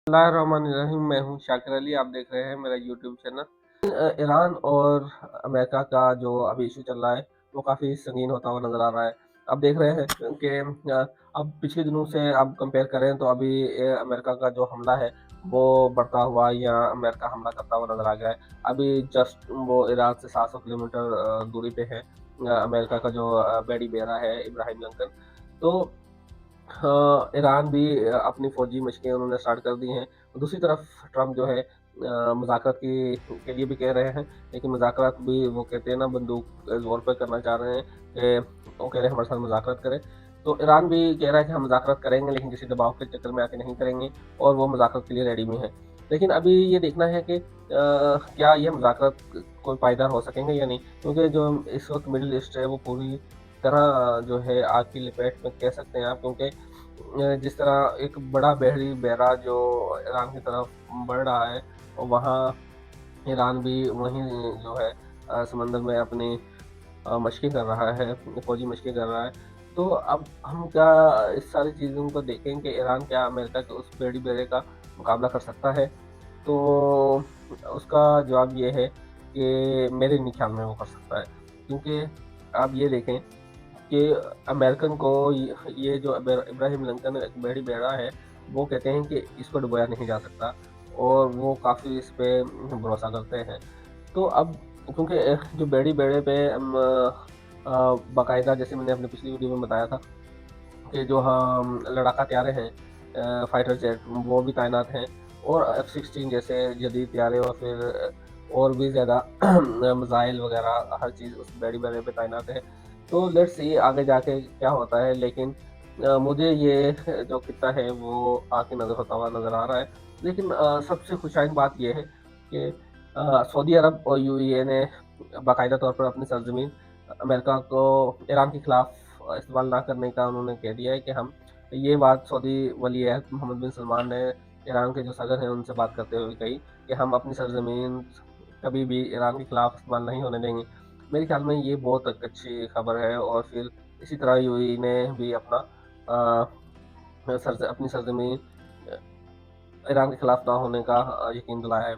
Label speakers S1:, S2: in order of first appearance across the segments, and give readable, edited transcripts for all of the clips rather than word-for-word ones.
S1: बिस्मिल्लाहिर्रहमानिर्रहीम। मैं हूँ शाकिर अली, आप देख रहे हैं मेरा यूट्यूब चैनल। ईरान और अमेरिका का जो अभी इशू चल रहा है, वो काफ़ी संगीन होता हुआ नज़र आ रहा है। आप देख रहे हैं कि अब पिछले दिनों से आप कंपेयर करें तो अभी अमेरिका का जो हमला है, वो बढ़ता हुआ या अमेरिका हमला करता हुआ नज़र आ गया है। अभी जस्ट वो ईरान से 700 किलोमीटर दूरी पे है अमेरिका का जो बेड़ी बेरा है, इब्राहिम लिंकन। तो हाँ, ईरान भी अपनी फ़ौजी मशक़ें उन्होंने स्टार्ट कर दी हैं। दूसरी तरफ ट्रम्प जो है मुज़ाकरात के लिए भी कह रहे हैं, लेकिन मुज़ाकरात भी वो कहते हैं ना बंदूक ज़ोर पे करना चाह रहे हैं कि वो कह रहे हैं हमारे साथ मुज़ाकरात करें। तो ईरान भी कह रहा है कि हम मुज़ाकरात करेंगे लेकिन किसी दबाव के चक्कर में आके नहीं करेंगे और वो मुज़ाकरात के लिए रेडी भी हैं। लेकिन अभी ये देखना है कि क्या ये मुज़ाकरात कोई पायदार हो सकेंगे या नहीं? क्योंकि जो इस वक़्त मिडल ईस्ट है वो पूरी तरह जो है आग की लपेट में कह सकते हैं आप, क्योंकि जिस तरह एक बड़ा बहरी बैरा जो ईरान की तरफ बढ़ रहा है और वहाँ ईरान भी वहीं जो है समंदर में अपनी मशक़ें कर रहा है, फ़ौजी मशक़ें कर रहा है। तो अब हम क्या इस सारी चीज़ों को देखें कि ईरान क्या अमेरिका के उस टेडी बेड़े का मुकाबला कर सकता है? तो उसका जवाब ये है कि मेरे नहीं ख़्याल में वो कर सकता है। क्योंकि आप ये देखें कि अमेरिकन को ये जो इब्राहिम लिंकन एक बेड़ी बेड़ा है, वो कहते हैं कि इसको डुबोया नहीं जा सकता और वो काफ़ी इस पे भरोसा करते हैं। तो अब क्योंकि जो बेड़ी बेड़े पे बाकायदा जैसे मैंने अपनी पिछली वीडियो में बताया था कि जो हम लड़ाका तैयारे हैं फाइटर जेट वो भी तैनात हैं और F-16 जैसे जदीद तैयारे और फिर और भी ज़्यादा मिसाइल वगैरह हर चीज़ उस बेड़ी बेड़े पे तैनात है। तो लेट्स सी आगे जाके क्या होता है, लेकिन मुझे ये जो किस्सा है वो आगे नज़र होता हुआ नज़र आ रहा है। लेकिन सबसे खुशाइन बात ये है कि सऊदी अरब और यूएई ने बाकायदा तौर पर अपनी सरज़मीन अमेरिका को ईरान के खिलाफ इस्तेमाल ना करने का उन्होंने कह दिया है कि हम ये बात सऊदी वली अहद मोहम्मद बिन सलमान ने ईरान के जो सदर हैं उनसे बात करते हुए कही कि हम अपनी सरज़मीन कभी भी ईरान के खिलाफ इस्तेमाल नहीं होने देंगे। मेरे ख्याल में ये बहुत एक अच्छी खबर है और फिर इसी तरह यूएई ने भी अपना अपनी सरज़मीन अ, ईरान के खिलाफ ना होने का यकीन दिलाया है।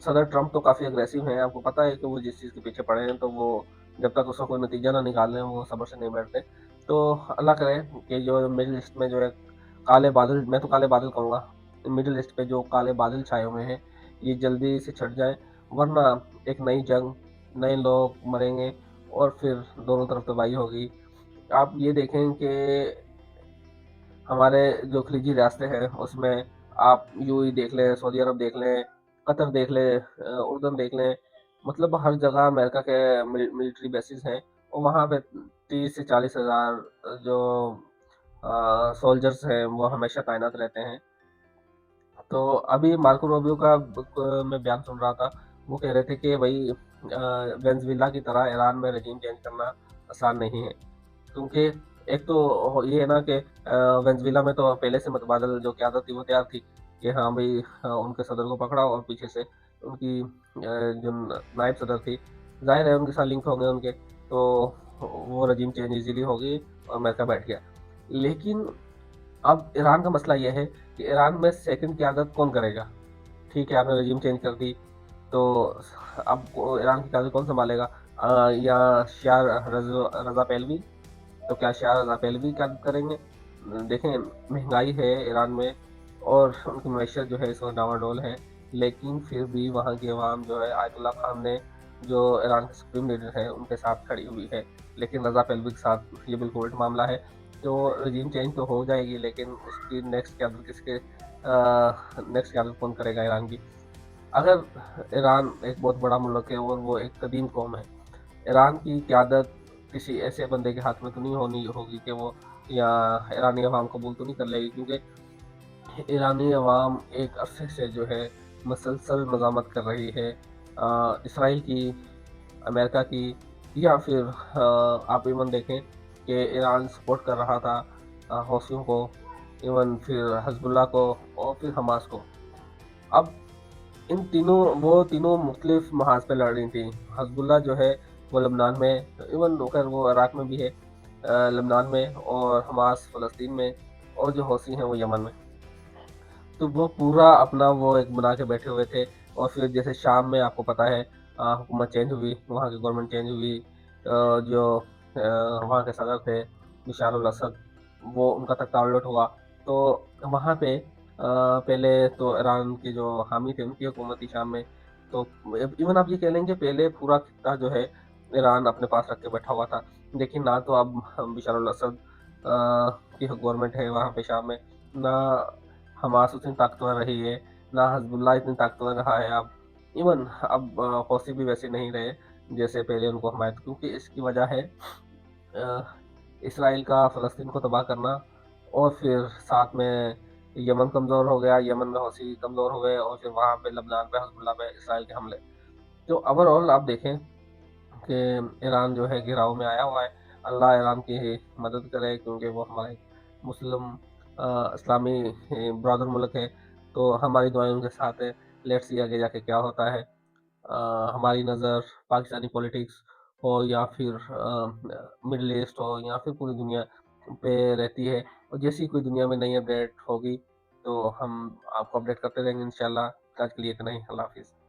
S1: सदर ट्रम्प तो काफ़ी अग्रेसिव हैं, आपको पता है कि वो जिस चीज़ के पीछे पड़े हैं, तो वो जब तक उसका कोई नतीजा ना निकाल लें, वो सब्र से नहीं बैठते। तो अल्लाह करे कि जो मिडल ईस्ट में जो है काले बादल, मैं तो काले बादल कहूँगा, मिडल ईस्ट पे जो काले बादल छाए हुए हैं, ये जल्दी से छँट जाएँ, वरना एक नई जंग, नए लोग मरेंगे और फिर दोनों तरफ तबाही होगी। आप ये देखें कि हमारे जो खलीजी रियासतें हैं, उसमें आप यूएई देख लें, सऊदी अरब देख लें, कतर देख लें, उर्दन देख लें, मतलब हर जगह अमेरिका के मिलिट्री बेसेस हैं और वहाँ पे 30 से 40 हज़ार जो सोल्जर्स हैं, वो हमेशा तैनात रहते हैं। तो अभी मार्को रूबियो का मैं बयान सुन रहा था, वो कह रहे थे कि भई वेनेज़ुएला की तरह ईरान में रेज़ीम चेंज करना आसान नहीं है। क्योंकि एक तो ये है ना कि वेनेज़ुएला में तो पहले से मतबादल जो क़यादत थी वो तैयार थी कि हाँ भई उनके सदर को पकड़ा और पीछे से उनकी जो नायब सदर थी, ज़ाहिर है उनके साथ लिंक हो गए उनके, तो वो रेज़ीम चेंज ईज़िली हो गई और अमेरिका बैठ गया। लेकिन अब ईरान का मसला ये है कि ईरान में सेकंड क़यादत कौन करेगा? ठीक है, आपने रेज़ीम चेंज कर दी, तो अब ईरान की क़यादत कौन सँभालेगा? या शाह रज़ा पहलवी? तो क्या शाह रज़ा पहलवी क़यादत करेंगे? देखें, महँगाई है ईरान में और उनकी मईशत जो है इस वक़्त डामाडोल है, लेकिन फिर भी वहाँ की अवाम जो है आयतुल्लाह ख़ामनेई जो ईरान के सुप्रीम लीडर हैं, उनके साथ खड़ी हुई है। लेकिन रज़ा पहलवी के साथ ये बिल्कुल उल्ट मामला है। तो रेज़ीम चेंज तो हो जाएगी, लेकिन उसकी नेक्स्ट क़यादत कौन करेगा ईरान की? अगर ईरान एक बहुत बड़ा मुल्क है और वो एक कदीम कौम है, ईरान की क़यादत किसी ऐसे बंदे के हाथ में तो नहीं होनी होगी कि वो या ईरानी अवाम कबूल तो नहीं कर लेगी, क्योंकि ईरानी अवाम एक अरसे से जो है मुसलसल मज़ामत कर रही है इसराइल की, अमेरिका की, या फिर आप इवन देखें कि ईरान सपोर्ट कर रहा था हौसियों को, इवन फिर हिज़्बुल्लाह को और फिर हमास को। अब इन तीनों वो तीनों मुख्तलिफ महाज़ पे लड़ रही थी। हिज़्बुल्लाह जो है वो लबनान में, इवन खैर वो इराक में भी है, लबनान में, और हमास फ़लस्तीन में, और जो हौसी हैं वो यमन में। तो वो पूरा अपना वो एक बना के बैठे हुए थे। और फिर जैसे शाम में आपको पता है हुकूमत चेंज हुई, वहाँ की गवर्नमेंट चेंज हुई। जो वहाँ के सदर थे बशर अल असद, वो उनका तख्ता उलट हुआ। तो वहाँ पे पहले तो ईरान के जो हामी थे उनकी हुकूमत थी शाम में। तो इवन आप ये कह लेंगे पहले पूरा खित्ता जो है ईरान अपने पास रख के बैठा हुआ था। लेकिन ना तो अब बशर अल असद की गवर्नमेंट है वहाँ पे शाम में, ना हमास उतनी ताकतवर रही है, ना हिज़्बुल्लाह इतनी ताकतवर रहा है अब। इवन अब हौसी भी वैसे नहीं रहे जैसे पहले उनको हमायत, क्योंकि इसकी वजह है इसराइल का फ़लस्तीन को तबाह करना। और फिर साथ में यमन कमज़ोर हो गया, यमन में हौसी कमज़ोर हो गए, और फिर वहाँ पे लबनान पे हिज़्बुल्लाह पे इसराइल के हमले। तो ओवरऑल आप देखें कि ईरान जो है घेराव में आया हुआ है। अल्लाह ईरान की मदद करे, क्योंकि वो हमारा एक मुस्लिम इस्लामी ब्रदर मुल्क है। तो हमारी दुआएँ उनके साथ है। लेट्स सी आगे जाके क्या होता है। हमारी नज़र पाकिस्तानी पॉलिटिक्स हो या फिर मिडल ईस्ट हो या फिर पूरी दुनिया पे रहती है। और जैसी कोई दुनिया में नई अपडेट होगी तो हम आपको अपडेट करते रहेंगे इंशाल्लाह। आज के लिए इतना ही। अल्लाह हाफ़िज़।